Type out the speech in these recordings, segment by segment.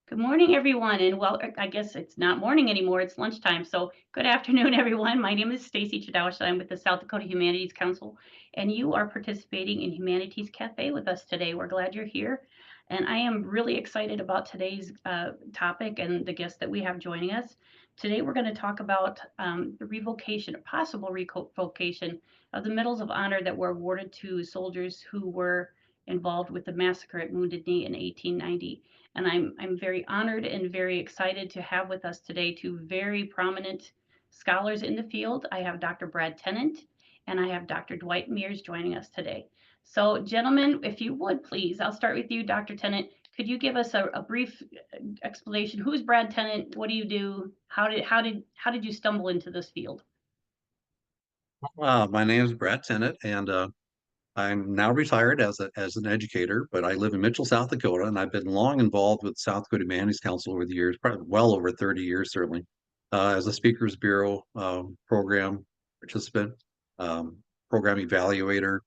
Good morning, everyone, and well, I guess it's not morning anymore, it's lunchtime. So good afternoon, everyone. My name is Stacy Chadawish. I'm with the South Dakota Humanities Council, and you are participating in Humanities Cafe with us today. We're glad you're here, and I am really excited about today's topic and the guest that we have joining us. Today, we're going to talk about the revocation, possible revocation of the Medals of Honor that were awarded to soldiers who were involved with the massacre at Wounded Knee in 1890. And I'm very honored and very excited to have with us today two very prominent scholars in the field. I have Dr. Brad Tennant and I have Dr. Dwight Mears joining us today. So, gentlemen, if you would please, I'll start with you, Dr. Tennant. Could you give us a brief explanation? Who's Brad Tennant? What do you do? How did you stumble into this field? My name is Brad Tennant, and I'm now retired as an educator, but I live in Mitchell, South Dakota, and I've been long involved with South Dakota Humanities Council over the years, probably well over 30 years, certainly, as a Speakers Bureau program participant, program evaluator,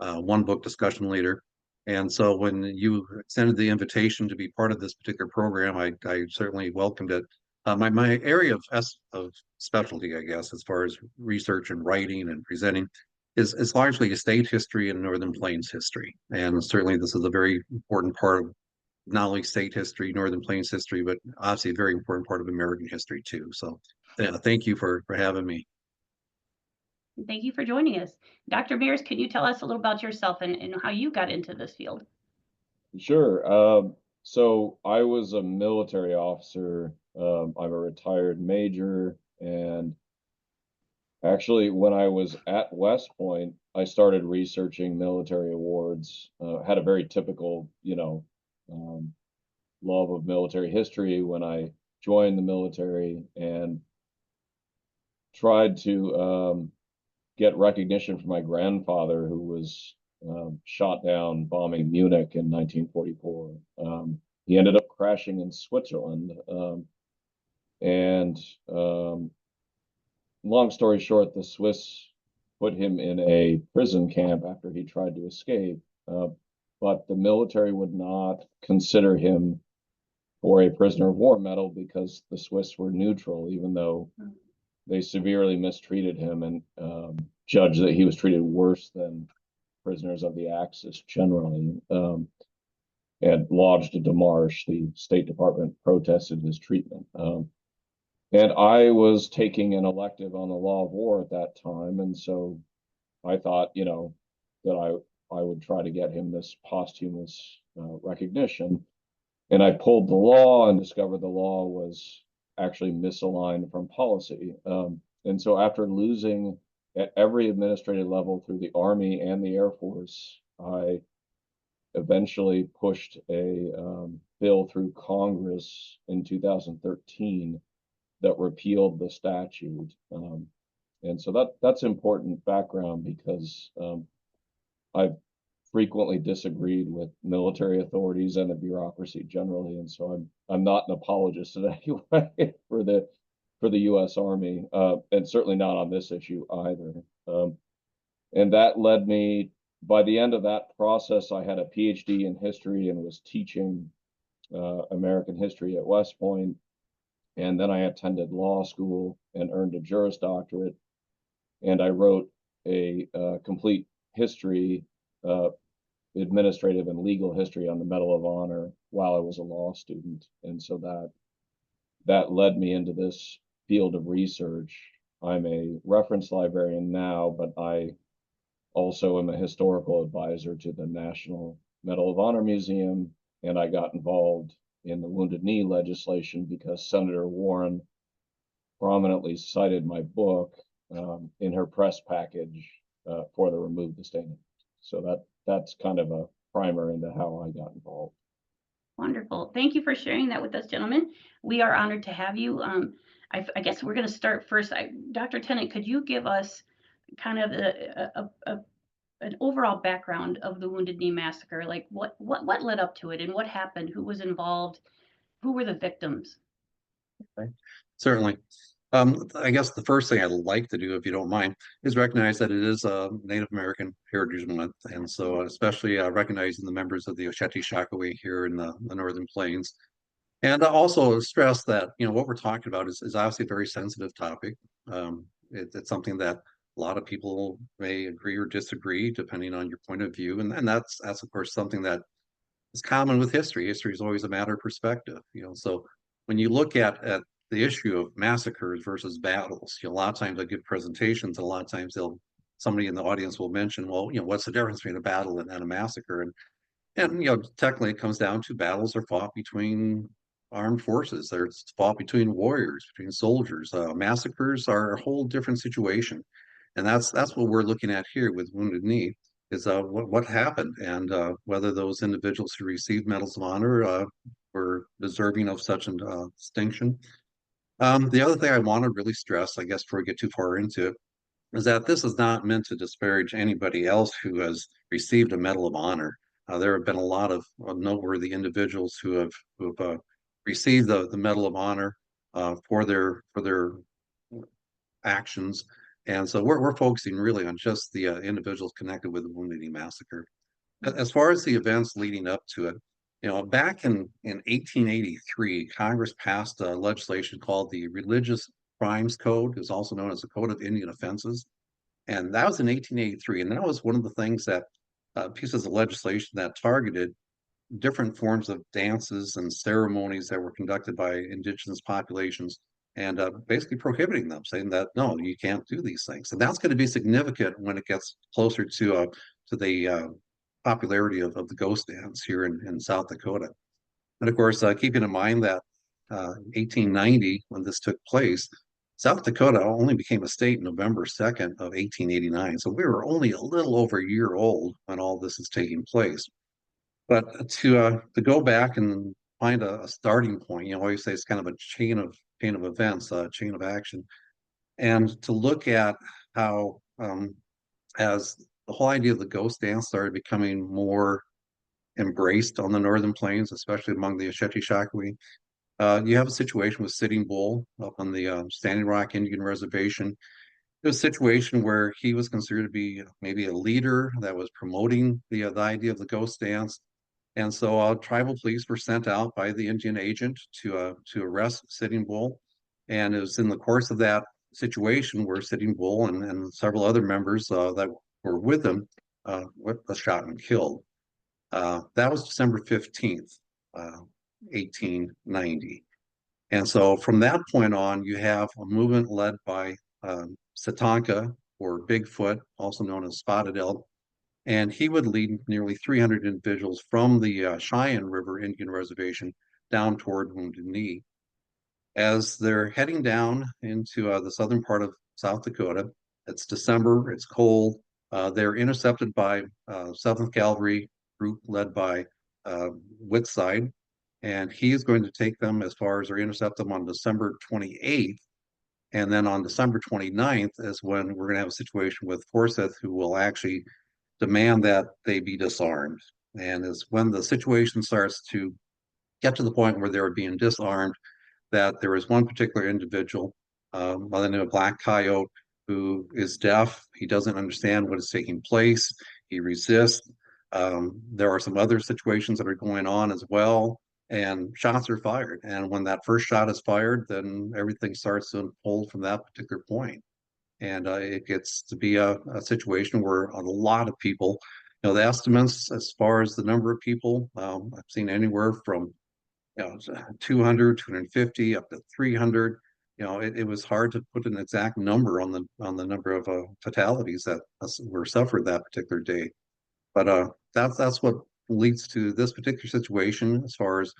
one book discussion leader. And so when you extended the invitation to be part of this particular program, I certainly welcomed it. My area of specialty, I guess, as far as research and writing and presenting, is largely state history and Northern Plains history. And certainly this is a very important part of not only state history, Northern Plains history, but obviously a very important part of American history too. So yeah, thank you for having me. Thank you for joining us. Dr. Mears, can you tell us a little about yourself and how you got into this field? Sure. So I was a military officer. I'm a retired major, and actually, when I was at West Point, I started researching military awards. Had a very typical, um, love of military history when I joined the military, and tried to get recognition for my grandfather, who was shot down bombing Munich in 1944. He ended up crashing in Switzerland. And Long story short, the Swiss put him in a prison camp after he tried to escape. Uh, but the military would not consider him for a prisoner of war medal because the Swiss were neutral, even though they severely mistreated him and judged that he was treated worse than prisoners of the Axis generally. And lodged a demarche. The State Department protested his treatment. And I was taking an elective on the law of war at that time, and so I thought, that I would try to get him this posthumous recognition. And I pulled the law and discovered the law was actually misaligned from policy. And so after losing at every administrative level through the Army and the Air Force, I eventually pushed a bill through Congress in 2013 that repealed the statute. And so that's important background because I've frequently disagreed with military authorities and the bureaucracy generally, and so I'm not an apologist in any way for the U.S. Army, and certainly not on this issue either. And that led me. By the end of that process, I had a PhD in history and was teaching American history at West Point. And then I attended law school and earned a Juris Doctorate. And I wrote a complete history, administrative and legal history on the Medal of Honor while I was a law student. And so that led me into this field of research. I'm a reference librarian now, but I also am a historical advisor to the National Medal of Honor Museum, and I got involved in the Wounded Knee legislation because Senator Warren prominently cited my book in her press package for the Remove the Stain. So that's kind of a primer into how I got involved. Wonderful. Thank you for sharing that with us, gentlemen. We are honored to have you. I guess we're going to start first. Dr. Tennant, could you give us kind of an overall background of the Wounded Knee Massacre? Like what led up to it and what happened? Who was involved? Who were the victims? Okay. Certainly. I guess the first thing I'd like to do, if you don't mind, is recognize that it is Native American Heritage Month, and so especially recognizing the members of the Osheti Shakowee here in the Northern Plains. And also stress that, what we're talking about is obviously a very sensitive topic. It's something that a lot of people may agree or disagree depending on your point of view. And that's of course something that is common with history. History is always a matter of perspective, So when you look at the issue of massacres versus battles, a lot of times I give presentations, and a lot of times somebody in the audience will mention, well, what's the difference between a battle and a massacre? And technically, it comes down to battles are fought between armed forces. They're fought between warriors, between soldiers. Massacres are a whole different situation, and that's what we're looking at here with Wounded Knee. Is what happened, and whether those individuals who received medals of honor were deserving of such a distinction. The other thing I want to really stress, I guess, before we get too far into it, is that this is not meant to disparage anybody else who has received a Medal of Honor. There have been a lot of noteworthy individuals who have received the Medal of Honor for their actions, and so we're focusing really on just the individuals connected with the Wounded Knee Massacre. As far as the events leading up to it, back in 1883, Congress passed legislation called the Religious Crimes Code, is also known as the Code of Indian Offenses. And that was in 1883. And that was one of the things that pieces of legislation that targeted different forms of dances and ceremonies that were conducted by indigenous populations, and basically prohibiting them, saying that, no, you can't do these things. And that's going to be significant when it gets closer to the popularity of the ghost dance here in South Dakota. And of course, keeping in mind that 1890, when this took place, South Dakota only became a state November 2nd of 1889. So we were only a little over a year old when all this is taking place. But to go back and find a starting point, I always say it's kind of a chain of events, a chain of action, and to look at how as the whole idea of the ghost dance started becoming more embraced on the northern plains, especially among the Ashetishakwi. You have a situation with Sitting Bull up on the Standing Rock Indian Reservation. It was a situation where he was considered to be maybe a leader that was promoting the idea of the ghost dance. And so tribal police were sent out by the Indian agent to arrest Sitting Bull. And it was in the course of that situation where Sitting Bull and several other members that were with him were shot and killed. That was December 15th, 1890. And so from that point on, you have a movement led by Satanka, or Bigfoot, also known as Spotted Elk, and he would lead nearly 300 individuals from the Cheyenne River Indian Reservation down toward Wounded Knee. As they're heading down into the southern part of South Dakota, it's December, it's cold. They're intercepted by 7th Cavalry group led by Whitside, and he is going to take them as far as or intercept them on December 28th. And then on December 29th is when we're going to have a situation with Forsyth, who will actually demand that they be disarmed. And is when the situation starts to get to the point where they're being disarmed, that there is one particular individual by the name of Black Coyote who is deaf. He doesn't understand what is taking place. He resists. There are some other situations that are going on as well, and shots are fired. And when that first shot is fired, then everything starts to unfold from that particular point. And it gets to be a situation where a lot of people, the estimates as far as the number of people, I've seen anywhere from 200, 250 up to 300. It was hard to put an exact number on the number of fatalities that were suffered that particular day. But that's what leads to this particular situation as far as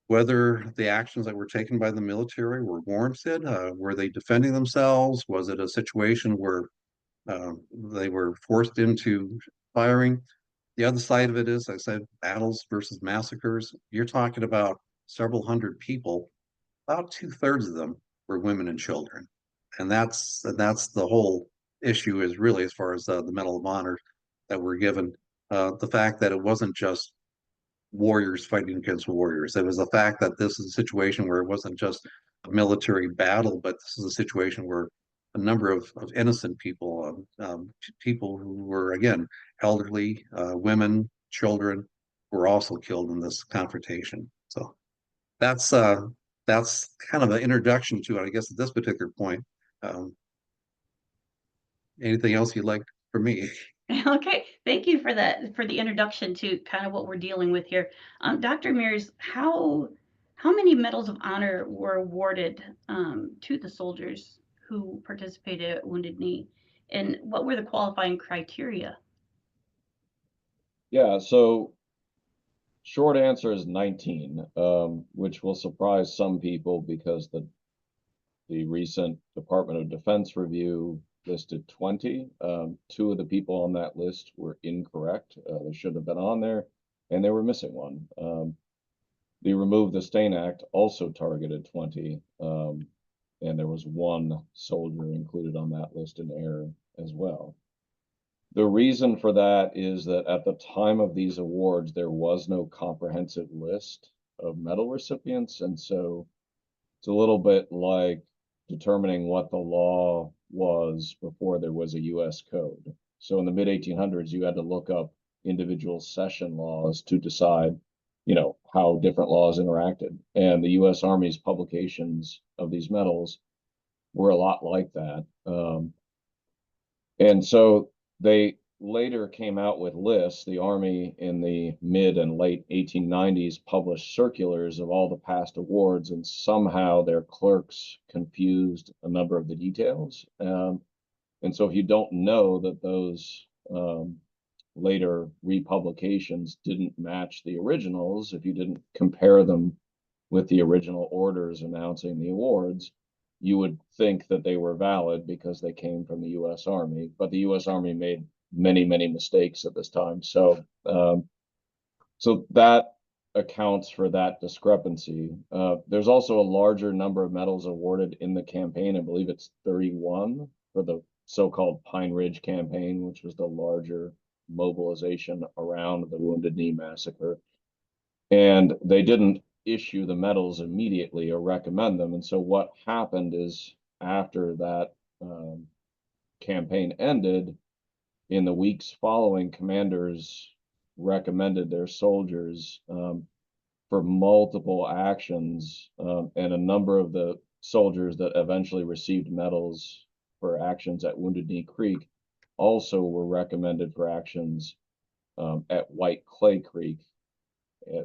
whether the actions that were taken by the military were warranted. Were they defending themselves? Was it a situation where they were forced into firing? The other side of it is, I said, battles versus massacres. You're talking about several hundred people. About 2/3 of them were women and children, and that's the whole issue. Is really as far as the Medal of Honor that were given. The fact that it wasn't just warriors fighting against warriors. It was the fact that this is a situation where it wasn't just a military battle, but this is a situation where a number of innocent people, people who were, again, elderly, women, children, were also killed in this confrontation. So that's kind of an introduction to it, I guess, at this particular point. Um, Anything else you'd like from me? Okay, thank you for that, for the introduction to kind of what we're dealing with here. Dr. Mears, how many medals of honor were awarded to the soldiers who participated at Wounded Knee, and what were the qualifying criteria? Yeah, so short answer is 19, which will surprise some people because the recent Department of Defense review listed 20. Two of the people on that list were incorrect. They should have been on there, and they were missing one. The Remove the Stain Act also targeted 20, and there was one soldier included on that list in error as well. The reason for that is that at the time of these awards, there was no comprehensive list of medal recipients, and so it's a little bit like determining what the law was before there was a US code. So in the mid 1800s, you had to look up individual session laws to decide, how different laws interacted. And the US Army's publications of these medals were a lot like that. And so they later came out with lists. The Army in the mid and late 1890s published circulars of all the past awards, and somehow their clerks confused a number of the details. And so if you don't know that those later republications didn't match the originals, if you didn't compare them with the original orders announcing the awards, you would think that they were valid because they came from the U.S. Army, but the U.S. Army made many, many mistakes at this time. So that accounts for that discrepancy. There's also a larger number of medals awarded in the campaign. I believe it's 31 for the so-called Pine Ridge campaign, which was the larger mobilization around the Wounded Knee Massacre. And they didn't issue the medals immediately or recommend them. And so what happened is after that campaign ended, in the weeks following, commanders recommended their soldiers for multiple actions, and a number of the soldiers that eventually received medals for actions at Wounded Knee Creek also were recommended for actions at White Clay Creek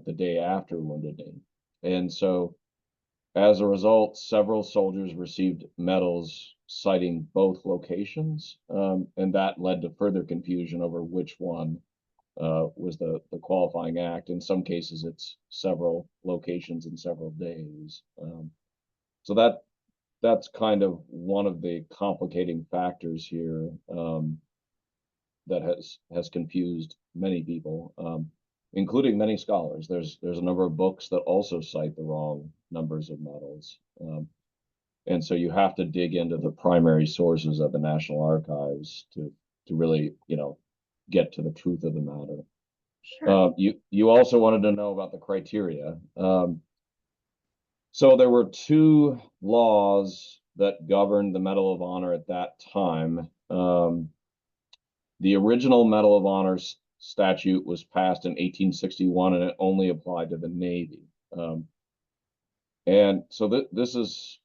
the day after Wounded Knee. And so as a result, several soldiers received medals citing both locations, and that led to further confusion over which one was the qualifying act. In some cases, it's several locations in several days. So that's kind of one of the complicating factors here that has confused many people, including many scholars. There's a number of books that also cite the wrong numbers of medals. And so you have to dig into the primary sources of the National Archives to really, get to the truth of the matter. Sure. You also wanted to know about the criteria. So there were two laws that governed the Medal of Honor at that time. The original Medal of Honor statute was passed in 1861, and it only applied to the Navy. And so this is,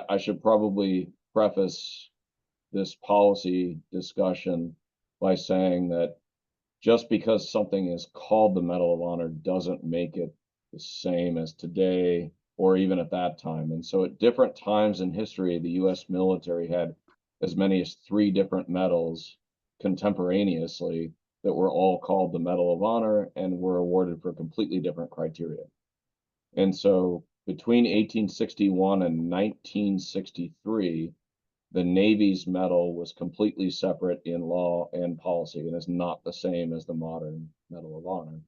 I should probably preface this policy discussion by saying that just because something is called the Medal of Honor doesn't make it the same as today or even at that time. And so at different times in history, the US military had as many as 3 different medals contemporaneously that were all called the Medal of Honor and were awarded for completely different criteria. And so between 1861 and 1963, the Navy's medal was completely separate in law and policy and is not the same as the modern Medal of Honor.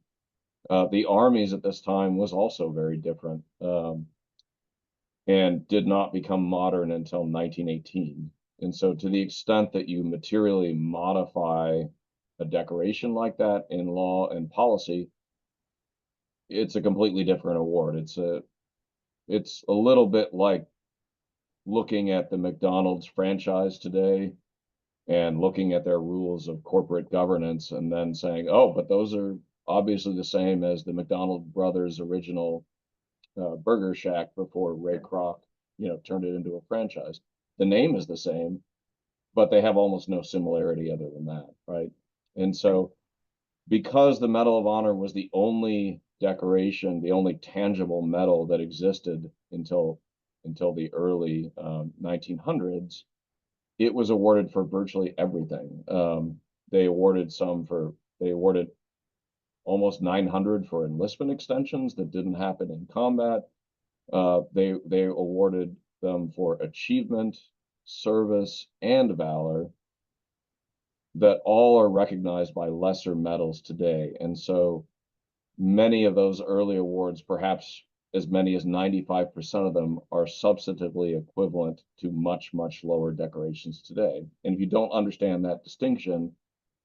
The Army's at this time was also very different, and did not become modern until 1918. And so to the extent that you materially modify a decoration like that in law and policy, it's a completely different award. It's a little bit like looking at the McDonald's franchise today and looking at their rules of corporate governance and then saying, oh, but those are obviously the same as the McDonald brothers' original Burger Shack before Ray Kroc, turned it into a franchise. The name is the same, but they have almost no similarity other than that, right? And so, because the Medal of Honor was the only decoration, the only tangible medal that existed until the early 1900s, it was awarded for virtually everything. They awarded almost 900 for enlistment extensions that didn't happen in combat. They awarded them for achievement, service, and valor that all are recognized by lesser medals today. And so many of those early awards, perhaps as many as 95% of them, are substantively equivalent to much, much lower decorations today. And if you don't understand that distinction,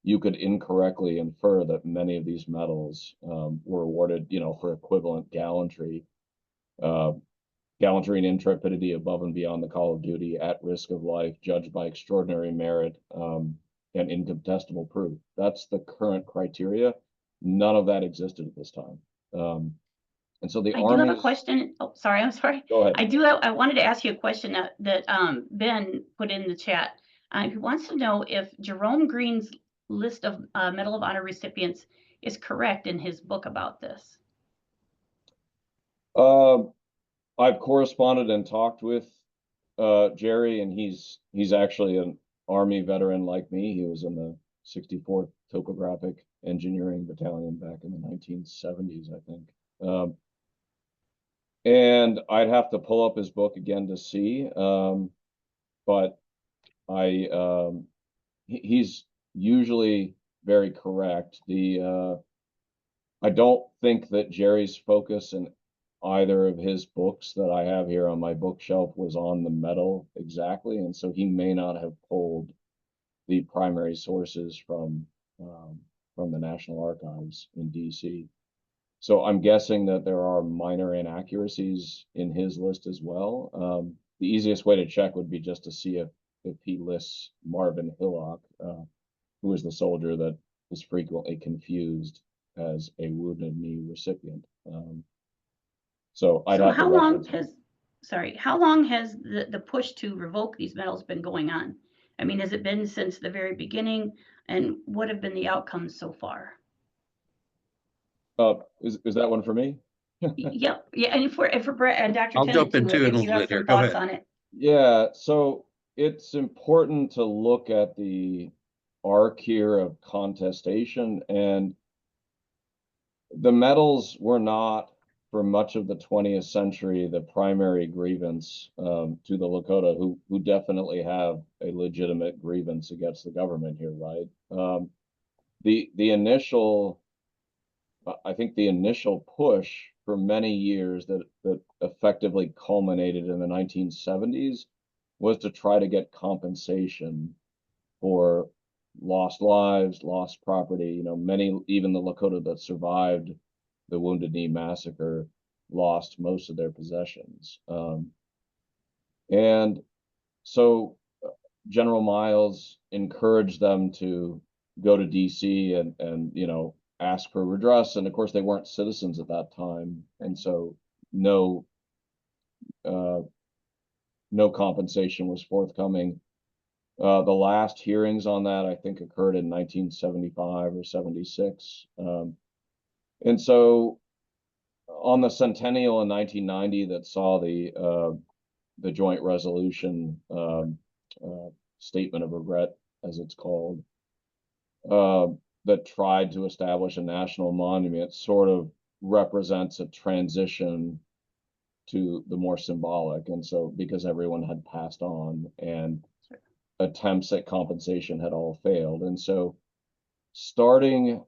you could incorrectly infer that many of these medals were awarded, for equivalent gallantry, and intrepidity above and beyond the call of duty, at risk of life, judged by extraordinary merit, and incontestable proof. That's the current criteria. None of that existed at this time. And so the I Army. do have a question. Oh, sorry, I'm sorry. Go ahead. I wanted to ask you a question that Ben put in the chat. He wants to know if Jerome Green's list of Medal of Honor recipients is correct in his book about this. I've corresponded and talked with Jerry, and he's actually an Army veteran like me. He was in the 64th Topographic Engineering Battalion back in the 1970s, I think. And I'd have to pull up his book again to see, but he's usually very correct. I don't think that Jerry's focus in either of his books that I have here on my bookshelf was on the medal exactly, and so he may not have pulled the primary sources from the National Archives in DC. So I'm guessing that there are minor inaccuracies in his list as well. The easiest way to check would be just to see if he lists Marvin Hillock, who was the soldier that is frequently confused as a Wounded Knee recipient. So I'd have to how long has the push to revoke these medals been going on? I mean, has it been since the very beginning, and what have been the outcomes so far? Is that one for me? Yeah, and for Brett and Dr. I'll Tennant jump in too in a if you little have bit here. some Go thoughts ahead. on it. Yeah, so it's important to look at the arc here of contestation, and the medals were not, for much of the 20th century, the primary grievance to the Lakota, who definitely have a legitimate grievance against the government here, right? The initial, I think the initial push for many years that effectively culminated in the 1970s was to try to get compensation for lost lives, lost property. Many, even the Lakota that survived the Wounded Knee Massacre, lost most of their possessions. And so General Miles encouraged them to go to DC and ask for redress. And of course, they weren't citizens at that time, and so no compensation was forthcoming. The last hearings on that, I think, occurred in 1975 or 76. And so on the centennial in 1990 that saw the joint resolution, statement of regret, as it's called, that tried to establish a national monument, sort of represents a transition to the more symbolic. And so because everyone had passed on and attempts at compensation had all failed. And so starting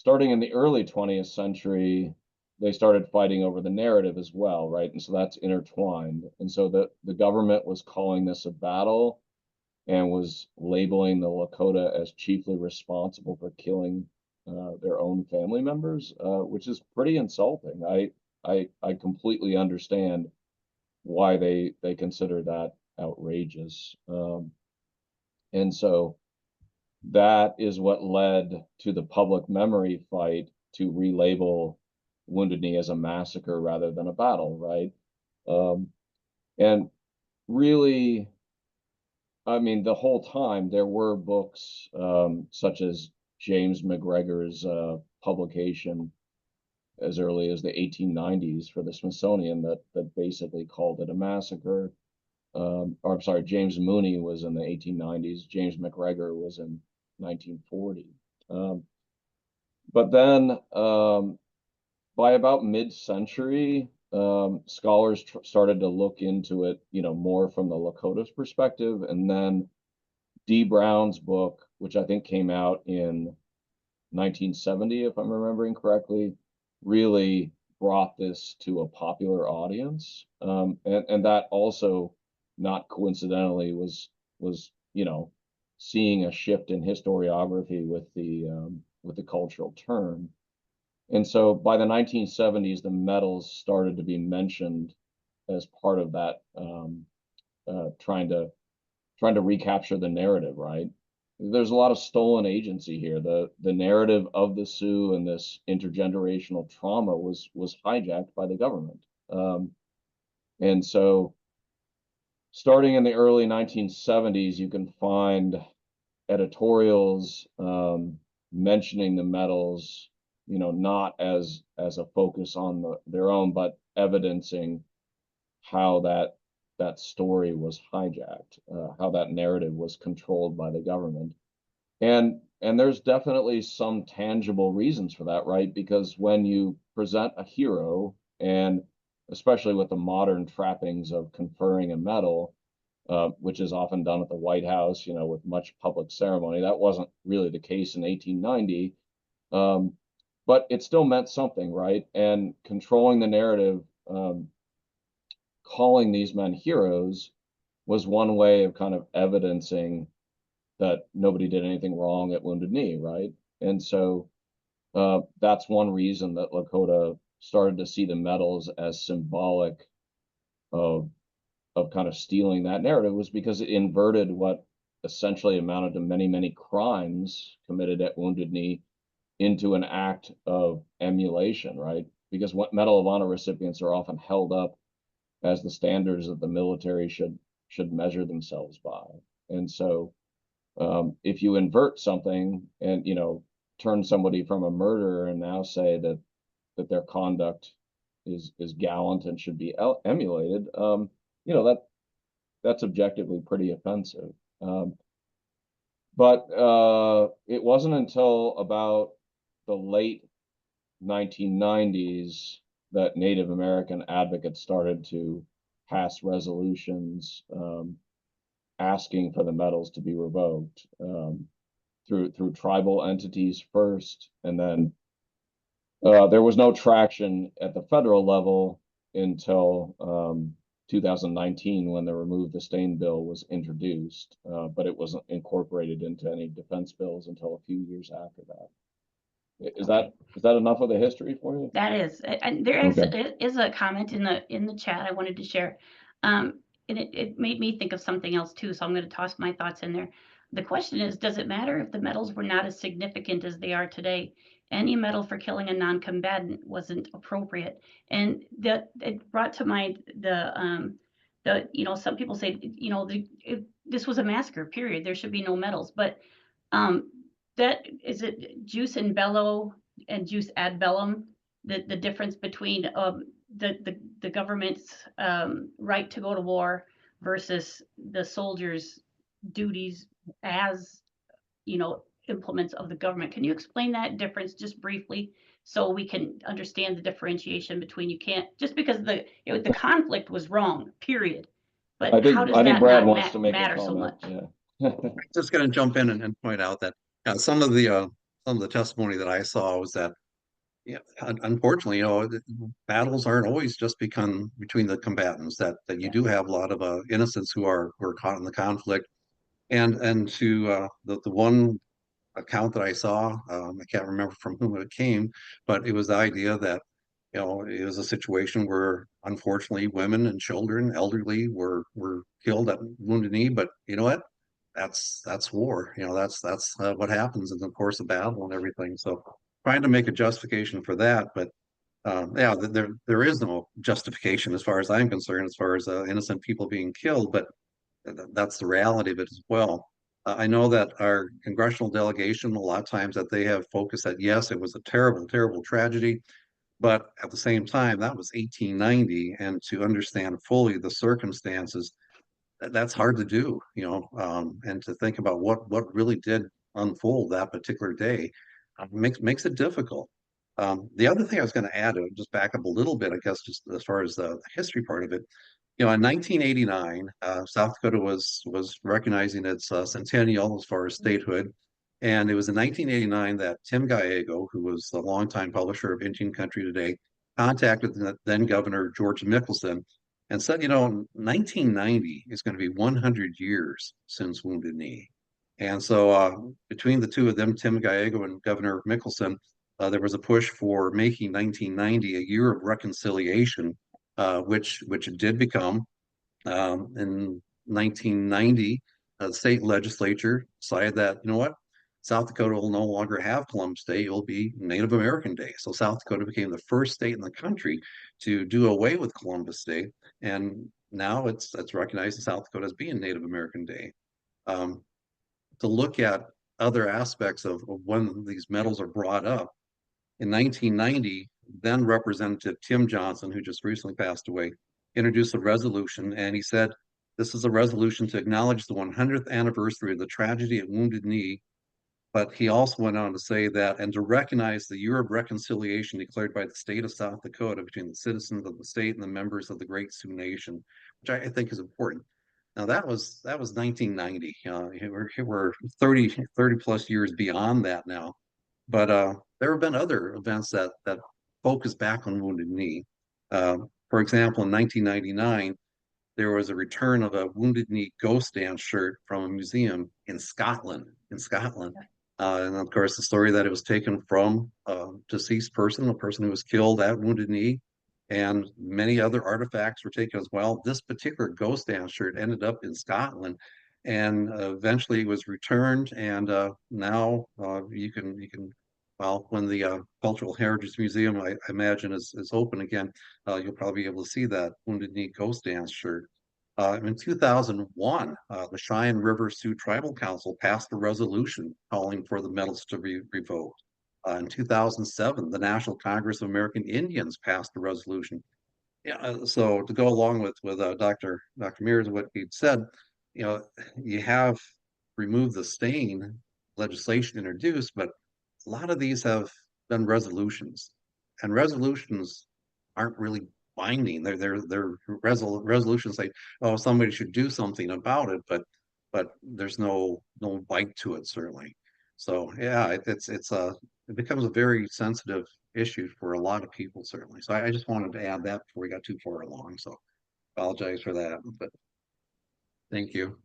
in the early 20th century, they started fighting over the narrative as well, right? And so that's intertwined. And so the government was calling this a battle and was labeling the Lakota as chiefly responsible for killing their own family members, which is pretty insulting. I completely understand why they consider that outrageous. And so that is what led to the public memory fight to relabel Wounded Knee as a massacre rather than a battle, right? And really, I mean, the whole time there were books such as James McGregor's publication as early as the 1890s for the Smithsonian that basically called it a massacre. Or I'm sorry, James Mooney was in the 1890s. James McGregor was in 1940. But then by about mid-century, scholars started to look into it, more from the Lakota's perspective. And then D. Brown's book, which I think came out in 1970, if I'm remembering correctly, really brought this to a popular audience. And that also, not coincidentally, was seeing a shift in historiography with the cultural turn. And so by the 1970s, the medals started to be mentioned as part of that, trying to recapture the narrative, right? There's a lot of stolen agency here. The narrative of the Sioux and this intergenerational trauma was hijacked by the government. And so starting in the early 1970s, you can find editorials mentioning the medals, not as a focus on their own, but evidencing how that story was hijacked, how that narrative was controlled by the government. And there's definitely some tangible reasons for that, right? Because when you present a hero, and especially with the modern trappings of conferring a medal, which is often done at the White House, with much public ceremony, that wasn't really the case in 1890. But it still meant something, right? And controlling the narrative, calling these men heroes, was one way of kind of evidencing that nobody did anything wrong at Wounded Knee, right? And so that's one reason that Lakota started to see the medals as symbolic of kind of stealing that narrative, was because it inverted what essentially amounted to many, many crimes committed at Wounded Knee into an act of emulation, right? Because what Medal of Honor recipients are often held up as the standards that the military should measure themselves by. And so if you invert something and turn somebody from a murderer and now say that their conduct is gallant and should be emulated, that's objectively pretty offensive. But it wasn't until about the late 1990s that Native American advocates started to pass resolutions asking for the medals to be revoked through tribal entities first, and then there was no traction at the federal level until 2019, when the Remove the Stain bill was introduced, but it wasn't incorporated into any defense bills until a few years after that. Is that enough of the history for you? That is, and there is a comment in the chat I wanted to share, and it made me think of something else too. So I'm going to toss my thoughts in there. The question is, does it matter if the medals were not as significant as they are today? Any medal for killing a non-combatant wasn't appropriate, and that it brought to mind the some people say this was a massacre. Period. There should be no medals, but that is it. Jus in bello and jus ad bellum, the difference between the government's right to go to war versus the soldiers' duties as implements of the government. Can you explain that difference just briefly so we can understand the differentiation between, you can't just because the conflict was wrong, period. But how does that Brad not wants to make matter a so comment. much? Yeah. Just going to jump in and point out that some of the testimony that I saw was that, unfortunately, battles aren't always just between the combatants. That you do have a lot of innocents who are caught in the conflict, and to the one account that I saw, I can't remember from whom it came, but it was the idea that it was a situation where unfortunately women and children, elderly, were killed at Wounded Knee. But you know what? That's war. That's what happens in the course of battle and everything. So trying to make a justification for that, but Yeah, there is no justification as far as I'm concerned, as far as innocent people being killed, but that's the reality of it as well. I know that our congressional delegation, a lot of times that they have focused that, yes, it was a terrible, terrible tragedy, but at the same time, that was 1890, and to understand fully the circumstances, that's hard to do, and to think about what really did unfold that particular day makes it difficult. The other thing I was going to add, just back up a little bit, I guess, just as far as the history part of it, in 1989, South Dakota was recognizing its centennial as far as statehood, and it was in 1989 that Tim Gallego, who was the longtime publisher of Indian Country Today, contacted the then Governor George Mickelson and said, 1990 is going to be 100 years since Wounded Knee. And so between the two of them, Tim Gallego and Governor Mickelson, there was a push for making 1990 a year of reconciliation, which it did become. In 1990, the state legislature decided that, what, South Dakota will no longer have Columbus Day, it will be Native American Day. So South Dakota became the first state in the country to do away with Columbus Day, and now it's recognized in South Dakota as being Native American Day. To look at other aspects of when these medals are brought up, in 1990, then Representative Tim Johnson, who just recently passed away, introduced a resolution, and he said, this is a resolution to acknowledge the 100th anniversary of the tragedy at Wounded Knee. But he also went on to say that, and to recognize the year of reconciliation declared by the state of South Dakota between the citizens of the state and the members of the Great Sioux Nation, which I think is important. Now that was 1990. We're 30 plus years beyond that now. But there have been other events that focus back on Wounded Knee. For example, in 1999, there was a return of a Wounded Knee ghost dance shirt from a museum in Scotland. And of course, the story that it was taken from a deceased person, a person who was killed at Wounded Knee, and many other artifacts were taken as well. This particular ghost dance shirt ended up in Scotland, and eventually was returned. And now you can well, when the Cultural Heritage Museum, I imagine, is open again, you'll probably be able to see that Wounded Knee ghost dance shirt. In 2001, the Cheyenne River Sioux Tribal Council passed a resolution calling for the medals to be revoked. In 2007, the National Congress of American Indians passed a resolution. Yeah, so to go along with Dr. Mears, what he said, you have removed the stain legislation introduced, but a lot of these have been resolutions, and resolutions aren't really binding. They're resolutions say, oh, somebody should do something about it, but there's no bite to it, certainly. So yeah, it becomes a very sensitive issue for a lot of people, certainly. So I just wanted to add that before we got too far along. So apologize for that, but thank you.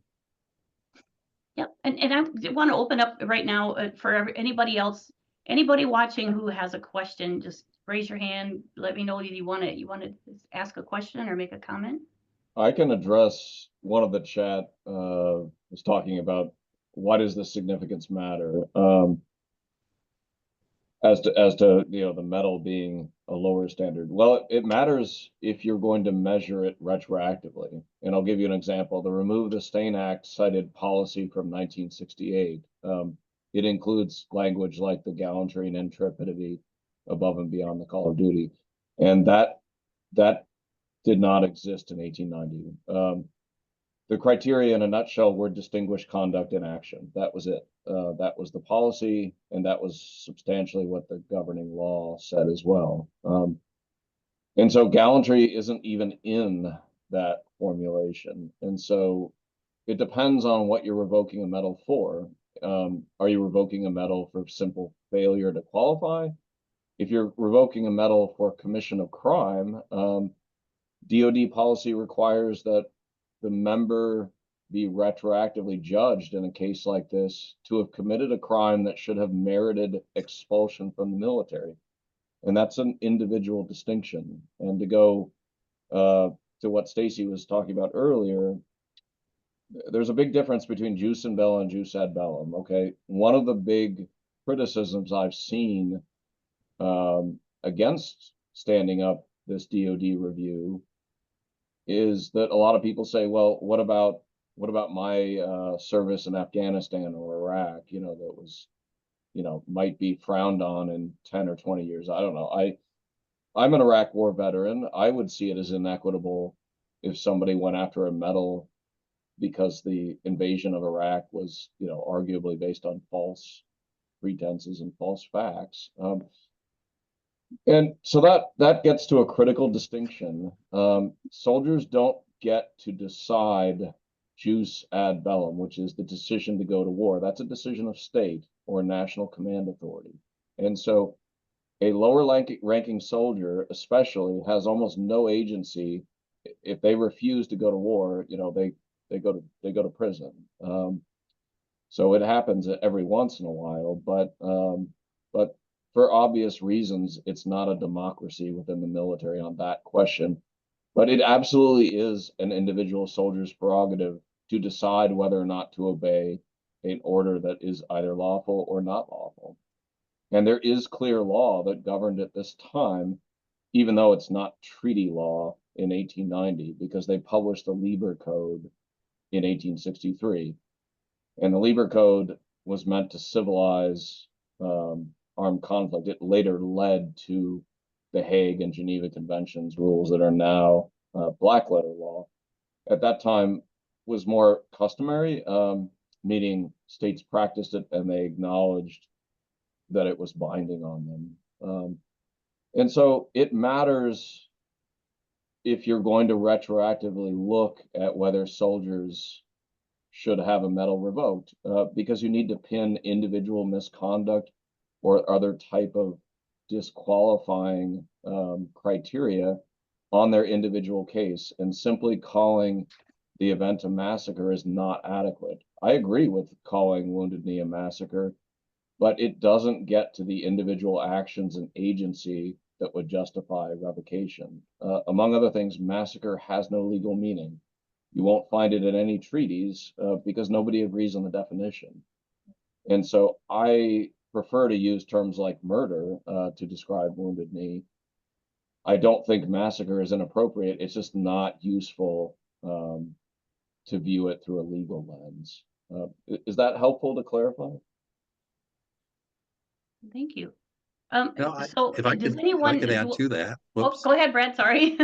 Yep, and I want to open up right now for anybody else, anybody watching who has a question, just raise your hand. Let me know if you want to ask a question or make a comment. I can address one of the chat was talking about why does the significance matter? As to the medal being a lower standard. Well, it matters if you're going to measure it retroactively. And I'll give you an example. The Remove the Stain Act cited policy from 1968. It includes language like the gallantry and intrepidity above and beyond the call of duty. And that did not exist in 1890. The criteria in a nutshell were distinguished conduct and action. That was it. That was the policy, and that was substantially what the governing law said as well. And so gallantry isn't even in that formulation. And so it depends on what you're revoking a medal for. Are you revoking a medal for simple failure to qualify? If you're revoking a medal for commission of crime, DOD policy requires that the member be retroactively judged in a case like this to have committed a crime that should have merited expulsion from the military. And that's an individual distinction. And to go to what Stacy was talking about earlier, there's a big difference between jus in bello and jus ad bellum, okay? One of the big criticisms I've seen against standing up this DoD review is that a lot of people say, well, what about my service in Afghanistan or Iraq, that was, might be frowned on in 10 or 20 years. I don't know. I'm an Iraq war veteran. I would see it as inequitable if somebody went after a medal because the invasion of Iraq was, arguably based on false pretenses and false facts. And so that gets to a critical distinction. Soldiers don't get to decide jus ad bellum, which is the decision to go to war. That's a decision of state or national command authority. And so a lower ranking soldier especially has almost no agency. If they refuse to go to war, they go to prison. So it happens every once in a while, but for obvious reasons, it's not a democracy within the military on that question. But it absolutely is an individual soldier's prerogative to decide whether or not to obey an order that is either lawful or not lawful. And there is clear law that governed at this time, even though it's not treaty law in 1890, because they published the Lieber Code in 1863. And the Lieber Code was meant to civilize armed conflict. It later led to the Hague and Geneva Conventions rules that are now black letter law. At that time was more customary, meaning states practiced it and they acknowledged that it was binding on them. And so it matters if you're going to retroactively look at whether soldiers should have a medal revoked, because you need to pin individual misconduct or other type of disqualifying criteria on their individual case, and simply calling the event a massacre is not adequate. I agree with calling Wounded Knee a massacre, but it doesn't get to the individual actions and agency that would justify revocation. Among other things, massacre has no legal meaning. You won't find it in any treaties because nobody agrees on the definition. And so I prefer to use terms like murder to describe Wounded Knee. I don't think massacre is inappropriate. It's just not useful to view it through a legal lens. Is that helpful to clarify? Thank you. No, So if I does could, anyone add to that. Oh, Whoops. go ahead, Brad. Sorry.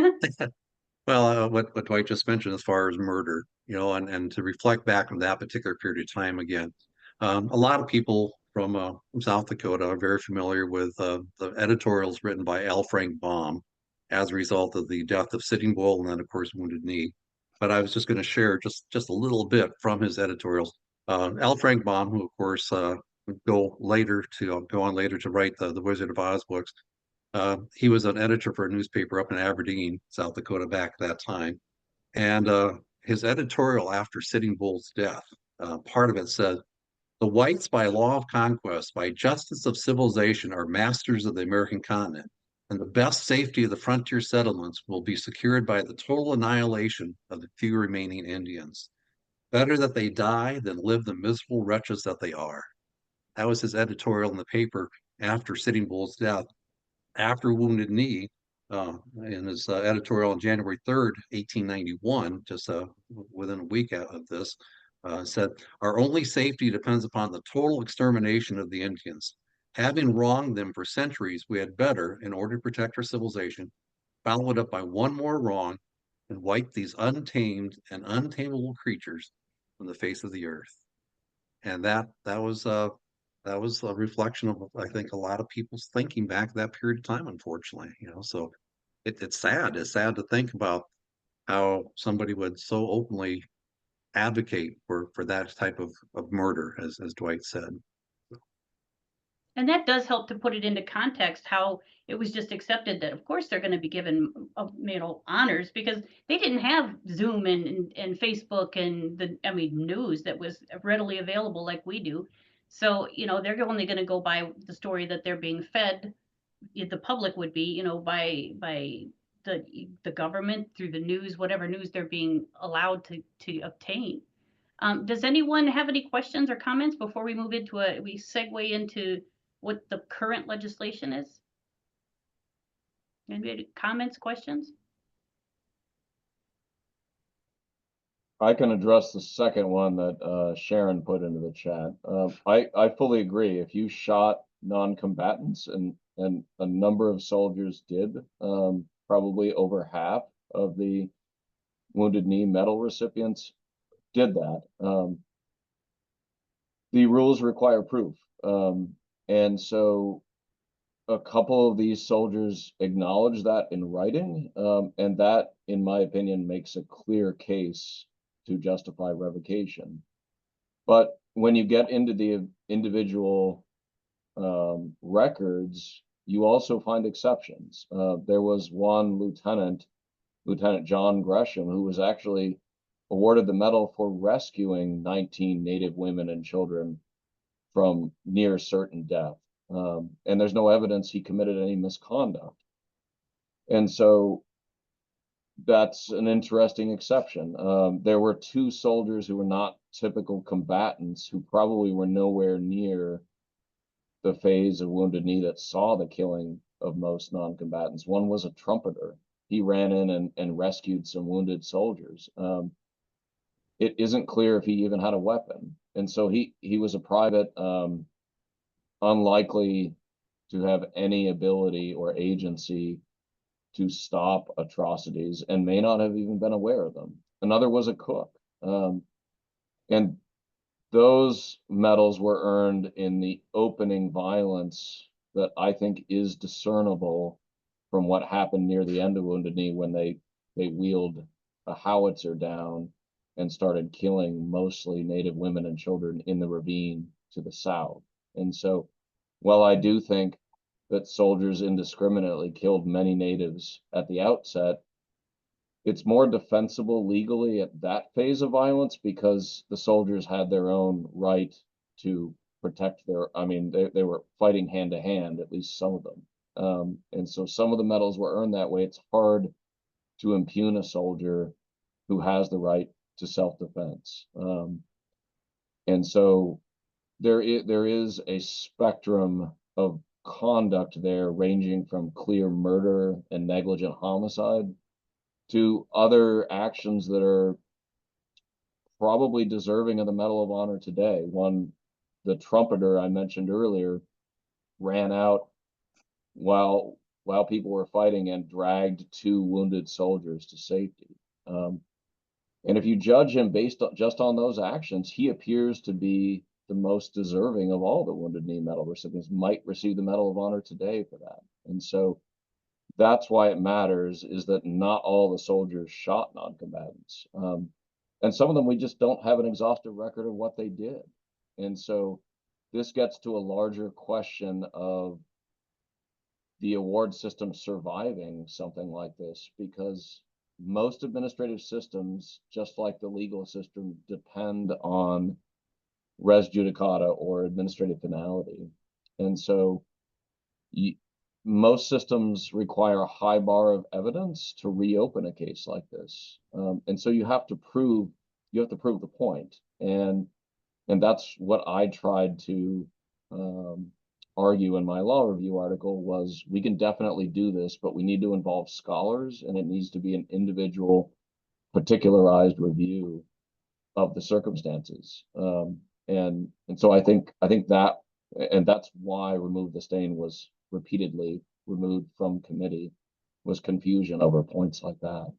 Well, what Dwight just mentioned as far as murder, and to reflect back on that particular period of time again, a lot of people from South Dakota are very familiar with the editorials written by L. Frank Baum as a result of the death of Sitting Bull and then, of course, Wounded Knee. But I was just going to share just a little bit from his editorials. L. Frank Baum, who, of course, would go on later to write the Wizard of Oz books. He was an editor for a newspaper up in Aberdeen, South Dakota, back at that time. And his editorial after Sitting Bull's death, part of it said, "The whites, by law of conquest, by justice of civilization, are masters of the American continent, and the best safety of the frontier settlements will be secured by the total annihilation of the few remaining Indians. Better that they die than live the miserable wretches that they are." That was his editorial in the paper after Sitting Bull's death. After Wounded Knee, in his editorial on January 3rd, 1891, just within a week of this, said, "Our only safety depends upon the total extermination of the Indians. Having wronged them for centuries, we had better, in order to protect our civilization, follow it up by one more wrong and wipe these untamed and untamable creatures from the face of the earth." And that was a reflection of, I think, a lot of people's thinking back that period of time, unfortunately. So it's sad. It's sad to think about how somebody would so openly advocate for that type of murder, as Dwight said. And that does help to put it into context, how it was just accepted that, of course, they're going to be given, honors, because they didn't have Zoom and Facebook and news that was readily available like we do. So, they're only going to go by the story that they're being fed. The public would be, by the government through the news, whatever news they're being allowed to obtain. Does anyone have any questions or comments before we move into we segue into what the current legislation is? Any comments, questions? I can address the second one that Sharon put into the chat. I fully agree. If you shot non-combatants, and a number of soldiers did, probably over half of the Wounded Knee medal recipients did that. The rules require proof. And so a couple of these soldiers acknowledge that in writing, and that, in my opinion, makes a clear case to justify revocation. But when you get into the individual records, you also find exceptions. There was one Lieutenant John Gresham, who was actually awarded the medal for rescuing 19 Native women and children from near certain death. And there's no evidence he committed any misconduct. And so that's an interesting exception. There were two soldiers who were not typical combatants, who probably were nowhere near the phase of Wounded Knee that saw the killing of most non-combatants. One was a trumpeter. He ran in and rescued some wounded soldiers. It isn't clear if he even had a weapon. And so he was a private, unlikely to have any ability or agency to stop atrocities, and may not have even been aware of them. Another was a cook. And those medals were earned in the opening violence that I think is discernible from what happened near the end of Wounded Knee, when they wheeled a howitzer down and started killing mostly Native women and children in the ravine to the south. And so, while I do think that soldiers indiscriminately killed many natives at the outset, it's more defensible legally at that phase of violence, because the soldiers had their own right to protect their, I mean, they were fighting hand to hand, at least some of them. And so some of the medals were earned that way. It's hard to impugn a soldier who has the right to self-defense. And so there is a spectrum of conduct there, ranging from clear murder and negligent homicide to other actions that are probably deserving of the Medal of Honor today. One, the trumpeter I mentioned earlier, ran out while people were fighting and dragged two wounded soldiers to safety. And if you judge him based just on those actions, he appears to be the most deserving of all the Wounded Knee medal recipients, might receive the Medal of Honor today for that. And so that's why it matters, is that not all the soldiers shot non-combatants. And some of them, we just don't have an exhaustive record of what they did. And so this gets to a larger question of the award system surviving something like this, because most administrative systems, just like the legal system, depend on res judicata or administrative finality. And so most systems require a high bar of evidence to reopen a case like this. And so you have to prove the point. And that's what I tried to argue in my law review article, was we can definitely do this, but we need to involve scholars, and it needs to be an individual, particularized review of the circumstances. And so I think that, and that's why Remove the Stain was repeatedly removed from committee, was confusion over points like that.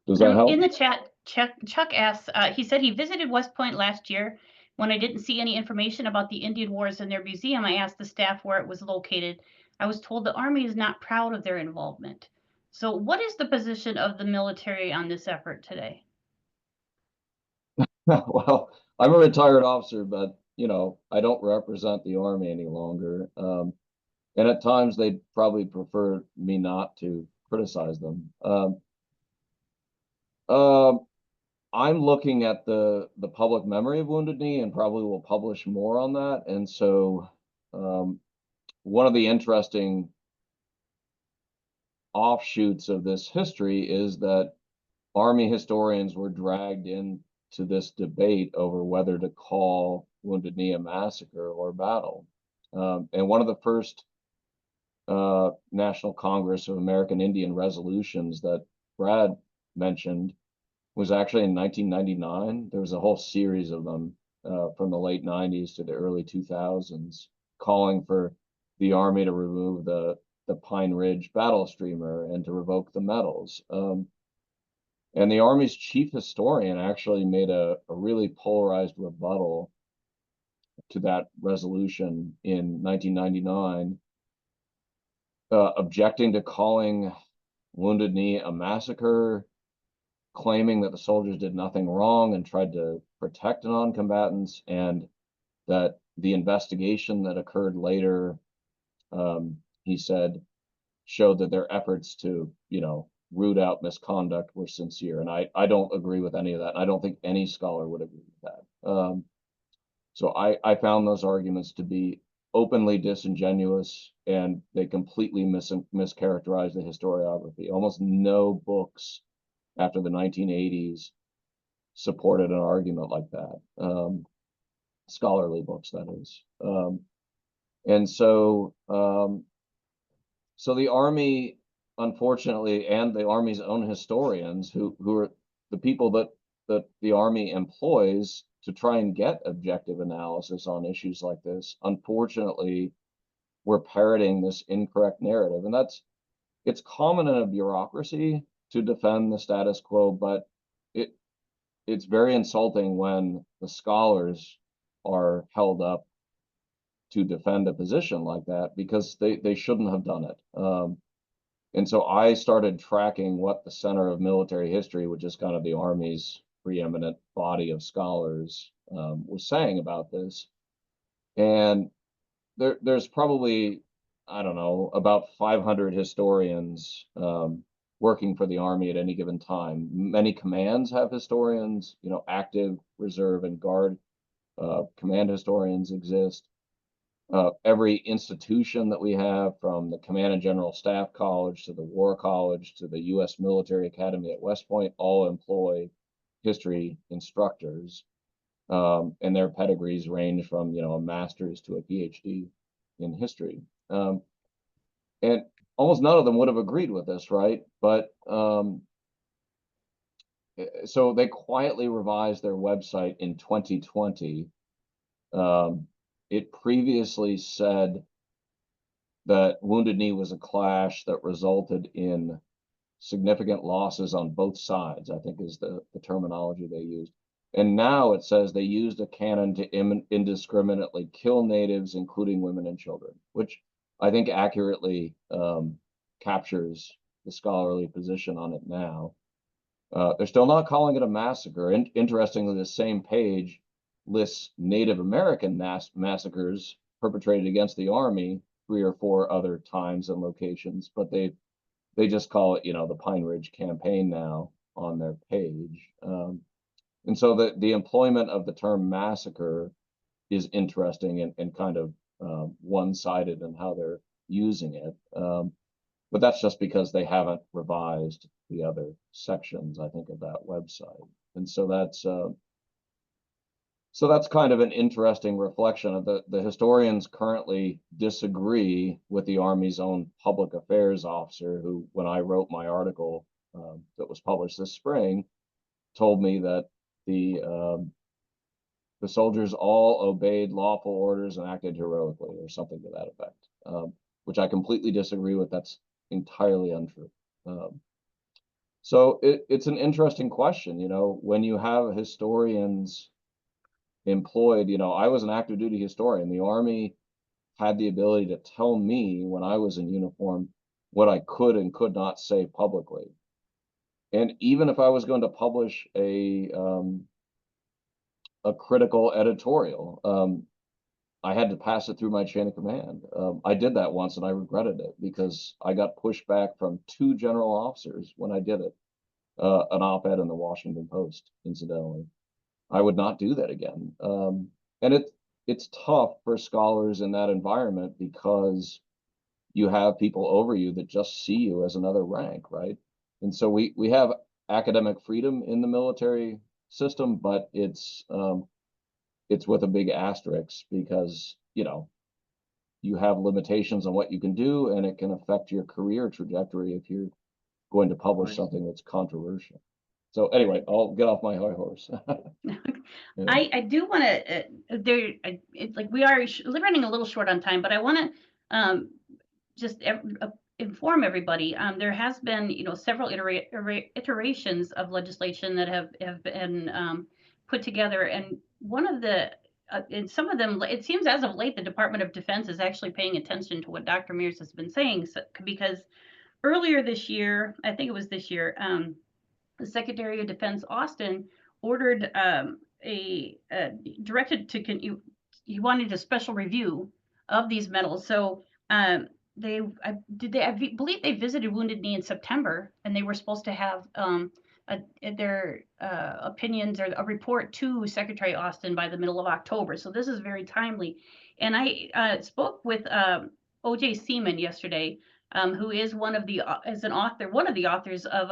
Does that help? In the chat, Chuck asks, he said he visited West Point last year. When I didn't see any information about the Indian Wars in their museum, I asked the staff where it was located. I was told the Army is not proud of their involvement. So what is the position of the military on this effort today? Well, I'm a retired officer, but I don't represent the Army any longer. And at times they'd probably prefer me not to criticize them. I'm looking at the public memory of Wounded Knee, and probably will publish more on that. And so one of the interesting offshoots of this history is that Army historians were dragged into this debate over whether to call Wounded Knee a massacre or battle. And one of the first National Congress of American Indian resolutions that Brad mentioned was actually in 1999. There was a whole series of them from the late 90s to the early 2000s, calling for the Army to remove the Pine Ridge battle streamer and to revoke the medals. And the Army's chief historian actually made a really polarized rebuttal to that resolution in 1999, objecting to calling Wounded Knee a massacre, claiming that the soldiers did nothing wrong and tried to protect non-combatants, and that the investigation that occurred later, he said, showed that their efforts to, root out misconduct were sincere. And I don't agree with any of that. And I don't think any scholar would agree with that. So I found those arguments to be openly disingenuous, and they completely mischaracterize the historiography. Almost no books after the 1980s supported an argument like that. Scholarly books, that is. And so the Army, unfortunately, and the Army's own historians, who are the people that the Army employs to try and get objective analysis on issues like this, unfortunately, we're parroting this incorrect narrative. And it's common in a bureaucracy to defend the status quo, but it's very insulting when the scholars are held up to defend a position like that, because they shouldn't have done it. And so I started tracking what the Center of Military History, which is kind of the Army's preeminent body of scholars, was saying about this. And there's probably, I don't know, about 500 historians working for the Army at any given time. Many commands have historians, active, reserve, and guard command historians exist. Every institution that we have, from the Command and General Staff College to the War College to the U.S. Military Academy at West Point, all employ history instructors, and their pedigrees range from a master's to a PhD in history. And almost none of them would have agreed with this, right? But so they quietly revised their website in 2020. It previously said that Wounded Knee was a clash that resulted in significant losses on both sides, I think is the terminology they used. And now it says they used a cannon to indiscriminately kill natives, including women and children, which I think accurately captures the scholarly position on it now. They're still not calling it a massacre. And interestingly, the same page lists Native American massacres perpetrated against the Army 3 or 4 other times and locations, but they just call it, the Pine Ridge Campaign now on their page. And so the employment of the term massacre is interesting and kind of one-sided in how they're using it. But that's just because they haven't revised the other sections, I think, of that website. And so that's kind of an interesting reflection of the historians currently disagree with the Army's own public affairs officer, who, when I wrote my article that was published this spring, told me that the soldiers all obeyed lawful orders and acted heroically, or something to that effect, which I completely disagree with. That's entirely untrue. So it's an interesting question, when you have historians employed. I was an active duty historian. The Army had the ability to tell me when I was in uniform what I could and could not say publicly. And even if I was going to publish a critical editorial, I had to pass it through my chain of command. I did that once and I regretted it, because I got pushback from 2 general officers when I did it. An op-ed in the Washington Post, incidentally. I would not do that again. And it's tough for scholars in that environment, because you have people over you that just see you as another rank, right? And so we have academic freedom in the military system, but it's with a big asterisk, because you have limitations on what you can do, and it can affect your career trajectory if you're going to publish Right. something that's controversial. So anyway, I'll get off my high horse. Yeah. I do want to it's like we are running a little short on time, but I want to just inform everybody. There has been, several iterations of legislation that have been put together, and one of the and some of them, it seems as of late, the Department of Defense is actually paying attention to what Dr. Mears has been saying, because earlier this year, I think it was this year, the Secretary of Defense Austin ordered directed to he wanted a special review of these medals. So I believe they visited Wounded Knee in September, and they were supposed to have their opinions or a report to Secretary Austin by the middle of October. So this is very timely. And I spoke with O.J. Seaman yesterday, who is one of the authors of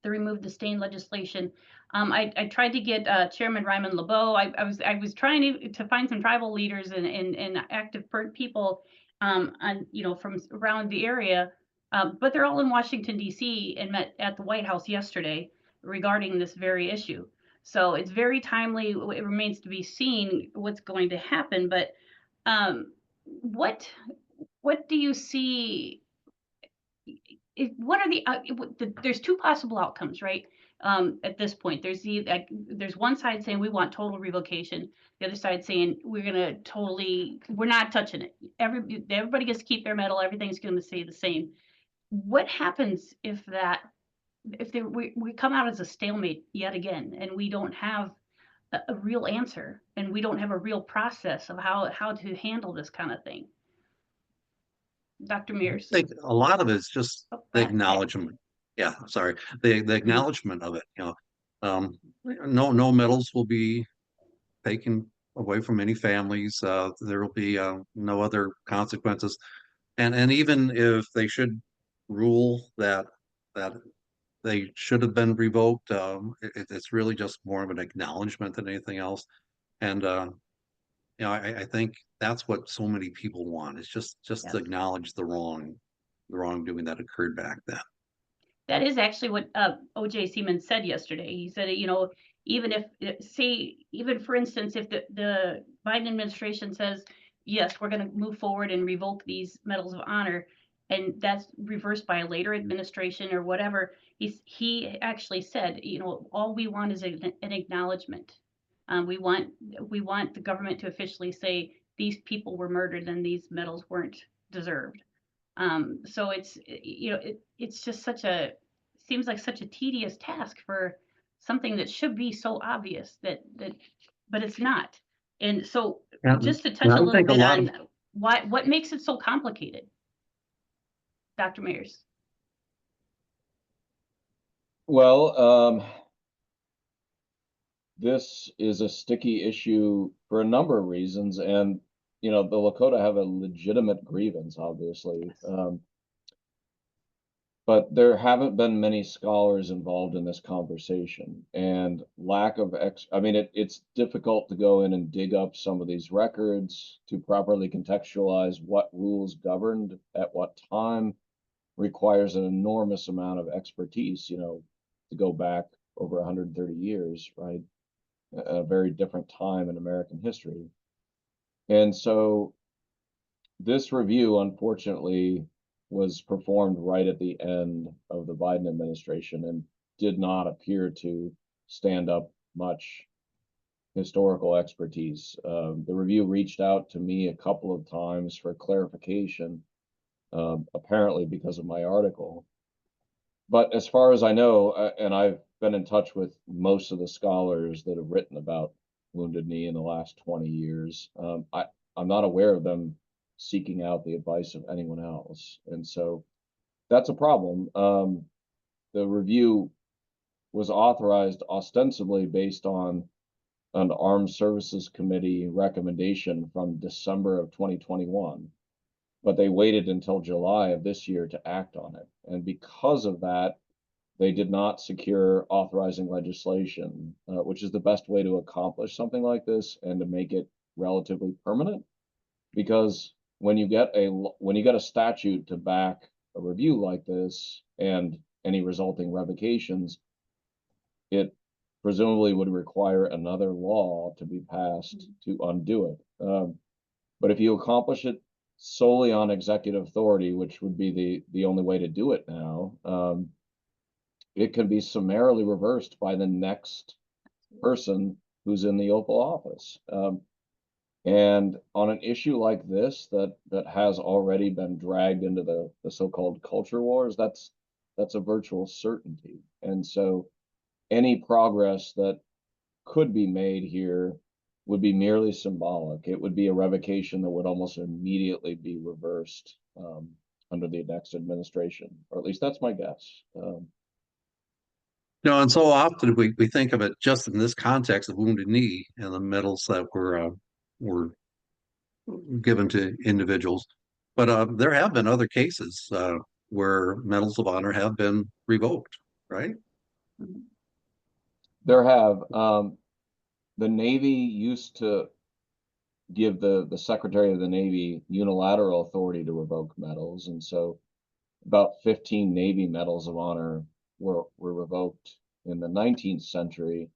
the Remove the Stain legislation. I tried to get Chairman Ryman LeBeau. I was trying to find some tribal leaders and active people from around the area, but they're all in Washington D.C. and met at the White House yesterday regarding this very issue. So it's very timely. It remains to be seen what's going to happen. But what do you see? What are there's two possible outcomes, right? At this point, there's one side saying we want total revocation, the other side saying we're not touching it. Everybody gets to keep their medal, everything's going to stay the same. What happens if we come out as a stalemate yet again, and we don't have a real answer, and we don't have a real process of how to handle this kind of thing? Dr. Mears. I think a lot of it is just the Okay. acknowledgement. Yeah, sorry. The acknowledgement of it, no medals will be taken away from any families. There will be no other consequences. And even if they should rule that they should have been revoked, it's really just more of an acknowledgement than anything else. And I think that's what so many people want. It's just Yes. to acknowledge the wrongdoing that occurred back then. That is actually what O.J. Seaman said yesterday. He said, even if, for instance, if the Biden administration says, yes, we're going to move forward and revoke these medals of honor, and that's reversed by a later administration or whatever, he actually said, all we want is an acknowledgement. We want the government to officially say these people were murdered and these medals weren't deserved. So it's just seems like such a tedious task for something that should be so obvious but it's not. And so just to touch a little bit on what makes it so complicated, Dr. Mears. Well, this is a sticky issue for a number of reasons, and the Lakota have a legitimate grievance, obviously. But there haven't been many scholars involved in this conversation, and lack of it's difficult to go in and dig up some of these records to properly contextualize what rules governed at what time. Requires an enormous amount of expertise, to go back over 130 years, right? A very different time in American history. And so this review, unfortunately, was performed right at the end of the Biden administration and did not appear to stand up much historical expertise. The review reached out to me a couple of times for clarification, apparently because of my article. But as far as I know, and I've been in touch with most of the scholars that have written about Wounded Knee in the last 20 years, I'm not aware of them seeking out the advice of anyone else. And so that's a problem. The review was authorized ostensibly based on an Armed Services Committee recommendation from December of 2021, but they waited until July of this year to act on it. And because of that, they did not secure authorizing legislation, which is the best way to accomplish something like this and to make it relatively permanent. Because when you get a statute to back a review like this and any resulting revocations, it presumably would require another law to be passed to undo it. But if you accomplish it solely on executive authority, which would be the only way to do it now, it can be summarily reversed by the next person who's in the Oval Office. And on an issue like this that has already been dragged into the so-called culture wars, that's a virtual certainty. And so any progress that could be made here would be merely symbolic. It would be a revocation that would almost immediately be reversed under the next administration, or at least that's my guess. And so often we think of it just in this context of Wounded Knee and the medals that were given to individuals. But there have been other cases where medals of honor have been revoked, right? There have. The Navy used to give the Secretary of the Navy unilateral authority to revoke medals, and so about 15 Navy medals of honor were revoked in the 19th century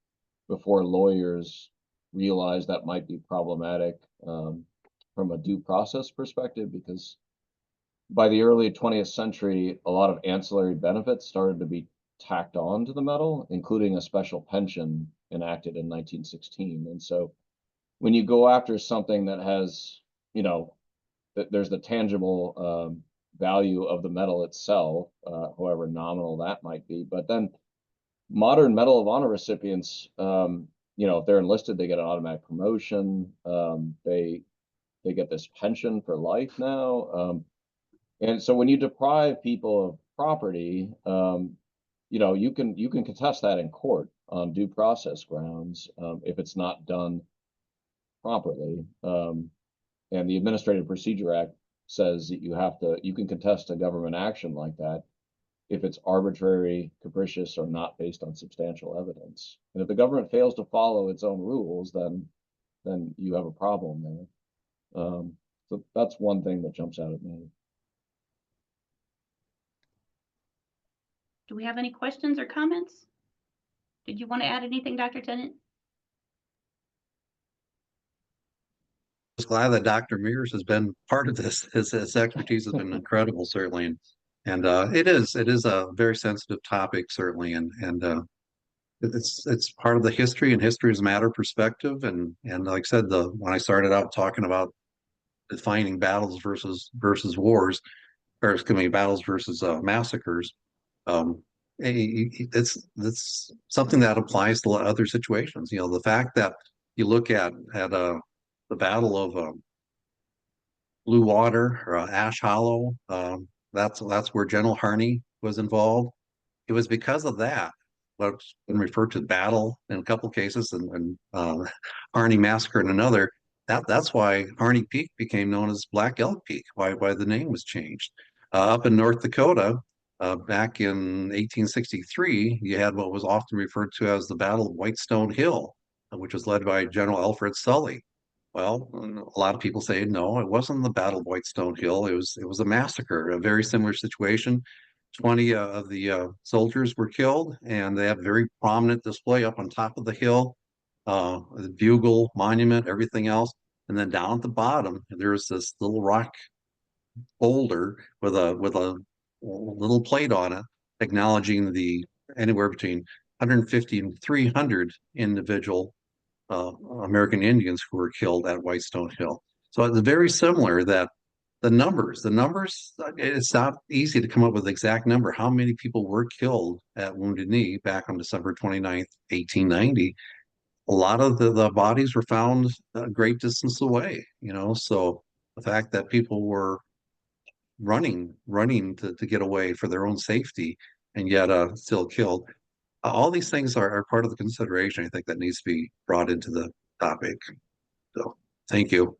before lawyers realized that might be problematic from a due process perspective, because by the early 20th century, a lot of ancillary benefits started to be tacked on to the medal, including a special pension enacted in 1916. And so when you go after something that has, there's the tangible value of the medal itself, however nominal that might be. But then modern Medal of Honor recipients, if they're enlisted, they get an automatic promotion. They get this pension for life now. And so when you deprive people of property, you can contest that in court on due process grounds if it's not done properly. And the Administrative Procedure Act says that you can contest a government action like that if it's arbitrary, capricious, or not based on substantial evidence. And if the government fails to follow its own rules, then you have a problem there. So that's one thing that jumps out at me. Do we have any questions or comments? Did you want to add anything, Dr. Tennant? Just glad that Dr. Mears has been part of this. His expertise has been incredible, certainly, and it is a very sensitive topic, certainly, and it's part of the history, and history is a matter of perspective. And like I said, when I started out talking about defining battles versus wars, or battles versus massacres, it's something that applies to other situations. The fact that you look at the Battle of Blue Water or Ash Hollow, that's where General Harney was involved. It was because of that, what's been referred to battle in a couple of cases, and Harney Massacre in another. That's why Harney Peak became known as Black Elk Peak. Why the name was changed. Up in North Dakota, back in 1863, you had what was often referred to as the Battle of Whitestone Hill, which was led by General Alfred Sully. Well, a lot of people say no, it wasn't the Battle of Whitestone Hill. It was a massacre, a very similar situation. 20 of the soldiers were killed, and they have a very prominent display up on top of the hill, the bugle monument, everything else. And then down at the bottom, there's this little rock boulder with a little plate on it, acknowledging the anywhere between 150 and 300 individual American Indians who were killed at Whitestone Hill. So it's very similar that the numbers, it's not easy to come up with the exact number. How many people were killed at Wounded Knee back on December 29th, 1890? A lot of the bodies were found a great distance away, so the fact that people were running to get away for their own safety and yet still killed. All these things are part of the consideration, I think, that needs to be brought into the topic. So thank you.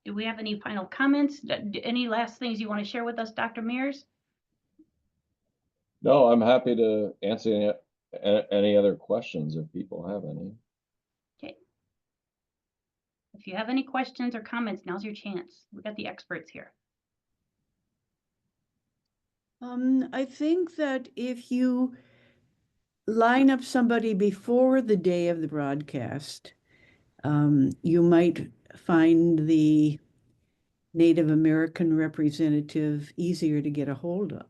Do we have any final comments? Any last things you want to share with us, Dr. Mears? No, I'm happy to answer any other questions if people have any. Okay. If you have any questions or comments, now's your chance. We got the experts here. I think that if you line up somebody before the day of the broadcast, you might find the Native American representative easier to get a hold of.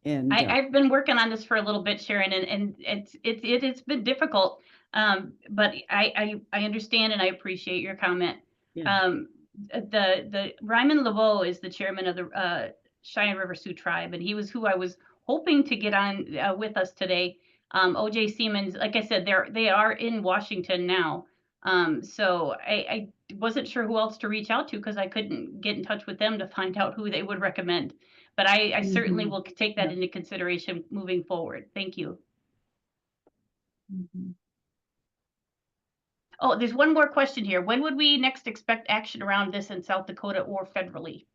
And I've been working on this for a little bit, Sharon, and it's been difficult. But I understand and I appreciate your comment. Yeah. The Ryman Laveau is the chairman of the Cheyenne River Sioux tribe, and he was who I was hoping to get on with us today. OJ Siemens, like I said, they are in Washington now. So I wasn't sure who else to reach out to because I couldn't get in touch with them to find out who they would recommend. But I certainly will take that into consideration moving forward. Thank you. Oh, there's one more question here. When would we next expect action around this in South Dakota or federally?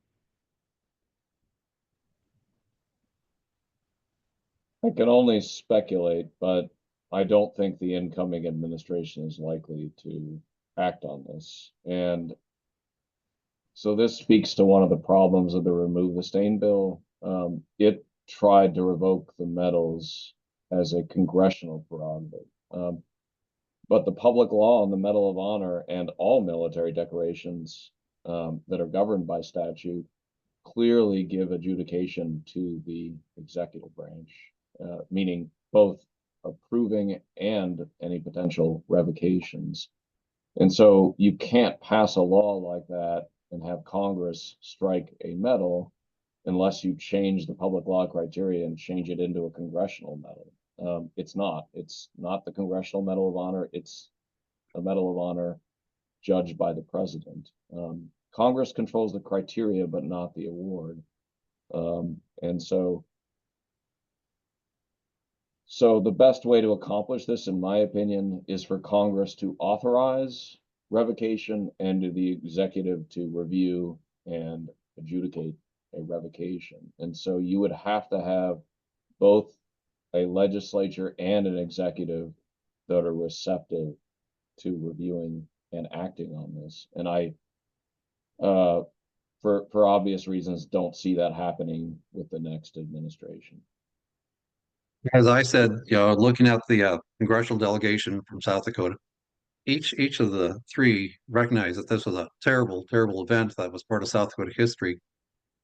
I can only speculate, but I don't think the incoming administration is likely to act on this. And so this speaks to one of the problems of the Remove the Stain bill. It tried to revoke the medals as a congressional prerogative. But the public law on the Medal of Honor and all military decorations that are governed by statute clearly give adjudication to the executive branch, meaning both approving and any potential revocations. And so you can't pass a law like that and have Congress strike a medal unless you change the public law criteria and change it into a congressional medal. It's not the Congressional Medal of Honor. It's a Medal of Honor judged by the president. Congress controls the criteria, but not the award. And so the best way to accomplish this, in my opinion, is for Congress to authorize revocation and to the executive to review and adjudicate a revocation. And so you would have to have both a legislature and an executive that are receptive to reviewing and acting on this. And I, for obvious reasons, don't see that happening with the next administration. As I said, looking at the congressional delegation from South Dakota, each of the three recognized that this was a terrible, terrible event that was part of South Dakota history.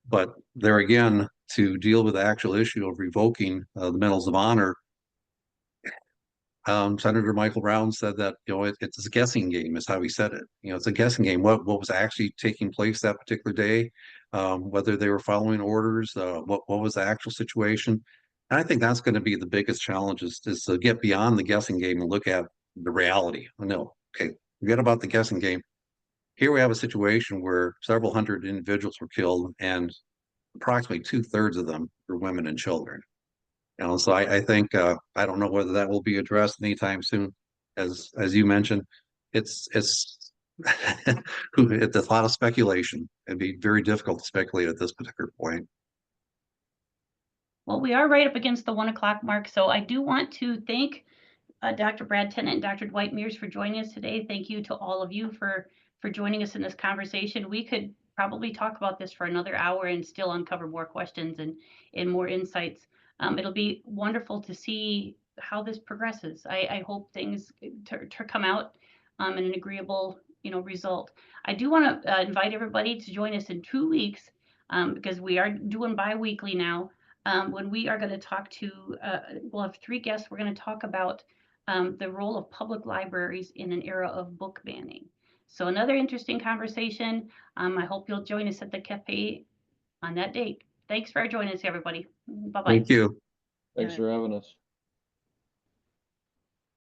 But there again, to deal with the actual issue of revoking the Medals of Honor, Senator Michael Brown said that it's a guessing game, is how he said it. It's a guessing game. What was actually taking place that particular day, whether they were following orders, what was the actual situation. And I think that's going to be the biggest challenge is to get beyond the guessing game and look at the reality. No, okay, forget about the guessing game. Here we have a situation where several hundred individuals were killed, and approximately 2/3 of them were women and children. So I think I don't know whether that will be addressed anytime soon. As you mentioned, it's it's a lot of speculation. It'd be very difficult to speculate at this particular point. Well, we are right up against the 1 o'clock mark, so I do want to thank Dr. Brad Tennant and Dr. Dwight Mears for joining us today. Thank you to all of you for joining us in this conversation. We could probably talk about this for another hour and still uncover more questions and more insights. It'll be wonderful to see how this progresses. I hope things come out in an agreeable result. I do want to invite everybody to join us in 2 weeks because we are doing bi-weekly now. When we are going to talk to, we'll have 3 guests. We're going to talk about the role of public libraries in an era of book banning. So another interesting conversation. I hope you'll join us at the cafe on that date. Thanks for joining us, everybody. Bye-bye. Thank you. Thanks for having us.